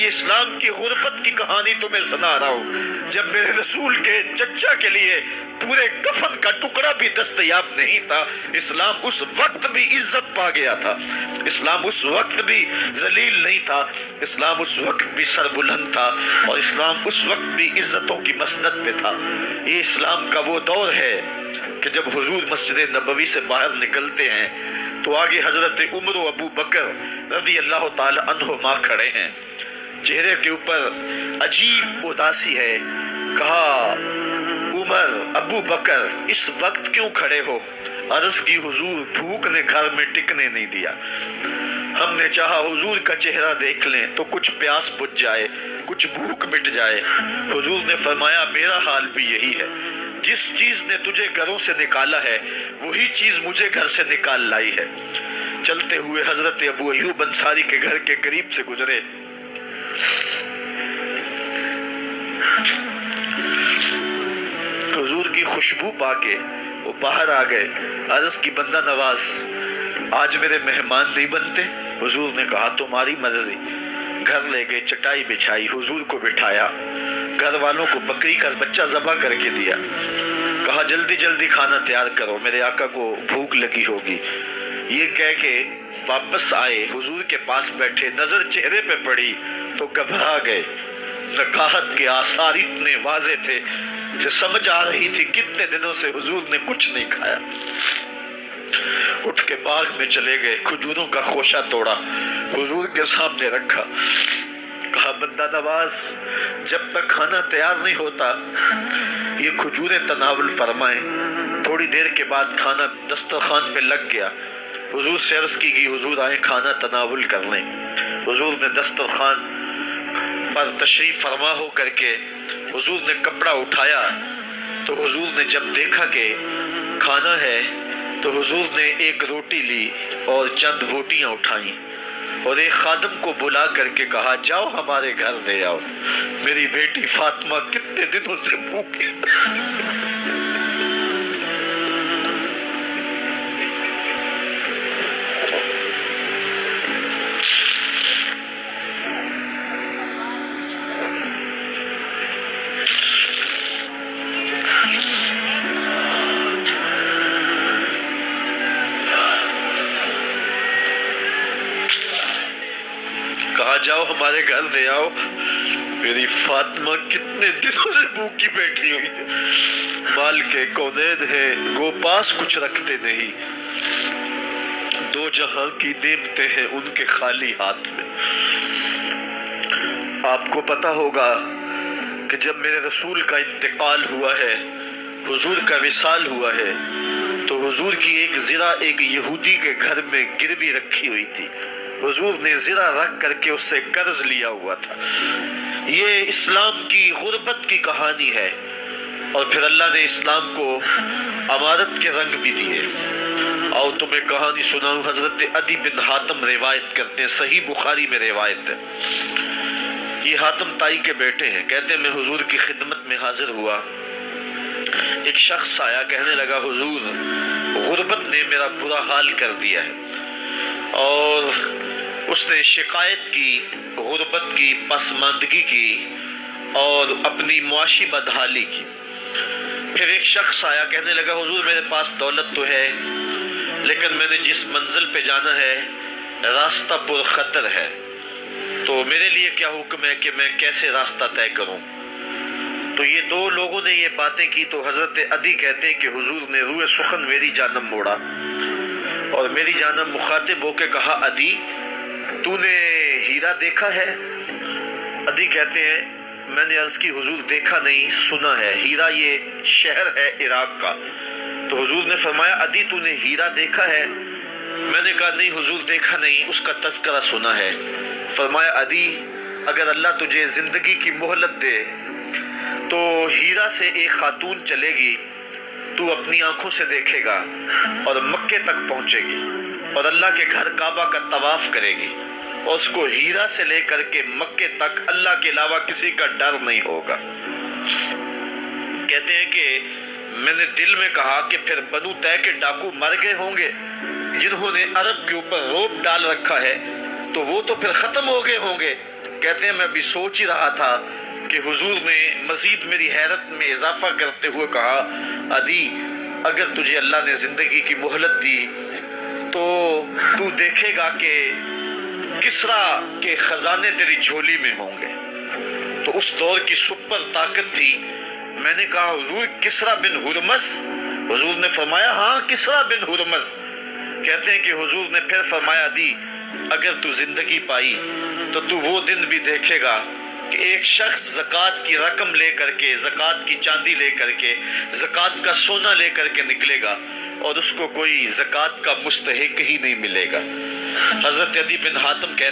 یہ اسلام کی غربت کی کہانی تمہیں سنا رہا ہوں، جب میرے رسول کے چچا کے لیے پورے کفن کا ٹکڑا بھی دستیاب نہیں تھا، اسلام اس وقت بھی عزت پا گیا تھا، اسلام اس وقت بھی ذلیل نہیں تھا، اسلام اس وقت بھی سربلند تھا، اور اسلام اس وقت بھی عزتوں کی مسند پہ تھا۔ یہ اسلام کا وہ دور ہے کہ جب حضور مسجد نبوی سے باہر نکلتے ہیں تو آگے حضرت عمر و ابو بکر رضی اللہ تعالی عنہما کھڑے ہیں، چہرے کے اوپر عجیب اداسی ہے۔ کہا عمر، ابو بکر، اس وقت کیوں کھڑے ہو؟ عرض کی حضور بھوک نے گھر میں ٹکنے نہیں دیا، ہم نے چاہا حضور کا چہرہ دیکھ لیں تو کچھ پیاس بجھ جائے، کچھ بھوک مٹ جائے۔ حضور نے فرمایا میرا حال بھی یہی ہے، جس چیز نے تجھے گھروں سے نکالا ہے وہی چیز مجھے گھر سے نکال لائی ہے۔ چلتے ہوئے حضرت ابو ایوب انصاری کے گھر کے قریب سے گزرے، حضور کی خوشبو پا کے وہ باہر آ گئے۔ عرض کی بندہ نواز، آج میرے مہمان نہیں بنتے؟ حضور نے کہا تمہاری مرضی۔ گھر لے گئے، چٹائی بچھائی، حضور کو بٹھایا، گھر والوں کو بکری کا بچہ ذبح کر کے دیا، کہا جلدی جلدی کھانا تیار کرو، میرے آقا کو بھوک لگی ہوگی۔ یہ کہہ کے واپس آئے، حضور کے پاس بیٹھے، نظر چہرے پہ پڑی تو گھبرا گئے۔ نکاحت کے آثار اتنے واضح تھے کہ سمجھ آ رہی تھی کتنے دنوں سے حضور نے کچھ نہیں کھایا۔ اٹھ کے باغ میں چلے گئے، کھجوروں کا خوشہ توڑا، حضور کے سامنے رکھا، کہا بندہ نواز جب تک کھانا تیار نہیں ہوتا یہ کھجوریں تناول فرمائیں۔ تھوڑی دیر کے بعد کھانا دسترخوان پہ لگ گیا، حضور سے عرض کی گئی حضور آئیں کھانا تناول کر لیں۔ حضور نے دسترخوان پر تشریف فرما ہو کر کے حضور نے کپڑا اٹھایا تو حضور نے جب دیکھا کہ کھانا ہے تو حضور نے ایک روٹی لی اور چند بوٹیاں اٹھائیں اور ایک خادم کو بلا کر کے کہا جاؤ ہمارے گھر دے آؤ، میری بیٹی فاطمہ کتنے دنوں سے بھوکی۔ کہا جاؤ ہمارے گھر دے آؤ، میری فاطمہ کتنے دنوں سے بھوکی بیٹھی ہوئی ہے۔ مال کے کونین ہیں گو پاس کچھ رکھتے نہیں، دو جہاں کی نعمتیں ہیں ان کے خالی ہاتھ میں۔ آپ کو پتہ ہوگا کہ جب میرے رسول کا انتقال ہوا ہے، حضور کا وصال ہوا ہے، تو حضور کی ایک زرہ ایک یہودی کے گھر میں گروی رکھی ہوئی تھی، حضور نے زرہ رکھ کر کے اس سے قرض لیا ہوا تھا۔ یہ اسلام کی غربت کی کہانی ہے، اور پھر اللہ نے اسلام کو امارت کے رنگ بھی دیے۔ آؤ تمہیں کہانی سناؤں، حضرت عدی بن حاتم روایت کرتے ہیں، صحیح بخاری میں روایت ہے۔ یہ حاتم تائی کے بیٹے ہیں، کہتے ہیں میں حضور کی خدمت میں حاضر ہوا، ایک شخص آیا، کہنے لگا حضور غربت نے میرا برا حال کر دیا ہے، اور اس نے شکایت کی، غربت کی، پسماندگی کی اور اپنی معاشی بدحالی کی۔ پھر ایک شخص آیا، کہنے لگا حضور میرے پاس دولت تو ہے لیکن میں نے جس منزل پہ جانا ہے راستہ پر خطر ہے، تو میرے لیے کیا حکم ہے کہ میں کیسے راستہ طے کروں؟ تو یہ دو لوگوں نے یہ باتیں کی تو حضرت عدی کہتے ہیں کہ حضور نے روح سخن میری جانب موڑا اور میری جانب مخاطب ہو کے کہا عدی تو نے ہیرا دیکھا ہے؟ عدی کہتے ہیں میں نے عرض کی حضور دیکھا نہیں، سنا ہے، ہیرا یہ شہر ہے عراق کا۔ تو حضور نے فرمایا عدی تو نے ہیرا دیکھا ہے؟ میں نے کہا نہیں حضور دیکھا نہیں، اس کا تذکرہ سنا ہے۔ فرمایا عدی اگر اللہ تجھے زندگی کی مہلت دے تو ہیرا سے ایک خاتون چلے گی، تو اپنی آنکھوں سے دیکھے گا اور مکے تک پہنچے گی اور اللہ کے گھر کعبہ کا طواف کرے گی، اور اس کو ہیرا سے لے کر کے مکے تک اللہ کے علاوہ کسی کا ڈر نہیں ہوگا۔ کہتے ہیں کہ میں نے دل میں کہا کہ پھر بنو طے کے ڈاکو مر گئے ہوں گے جنہوں نے عرب کے اوپر رعب ڈال رکھا ہے، تو وہ تو پھر ختم ہو گئے ہوں گے، کہتے ہیں میں ابھی سوچ ہی رہا تھا کہ حضور نے مزید میری حیرت میں اضافہ کرتے ہوئے کہا عدی اگر تجھے اللہ نے زندگی کی مہلت دی تو تو دیکھے گا کہ کسرا کے خزانے تیری جھولی میں ہوں گے. تو اس دور کی سپر طاقت تھی. میں نے کہا حضور کسرا بن ہرمز؟ حضور نے فرمایا ہاں کسرا بن ہرمز. کہتے ہیں کہ حضور نے پھر فرمایا دی اگر تو زندگی پائی تو تو وہ دن بھی دیکھے گا کہ ایک شخص زکوٰۃ کی رقم لے کر کے، زکوٰۃ کی چاندی لے کر کے، زکوٰۃ کا سونا لے کر کے نکلے گا اور اس کو کوئی زکوٰۃ کا مستحق ہی نہیں ملے گا. حضرت عدی بن حاتم کہتے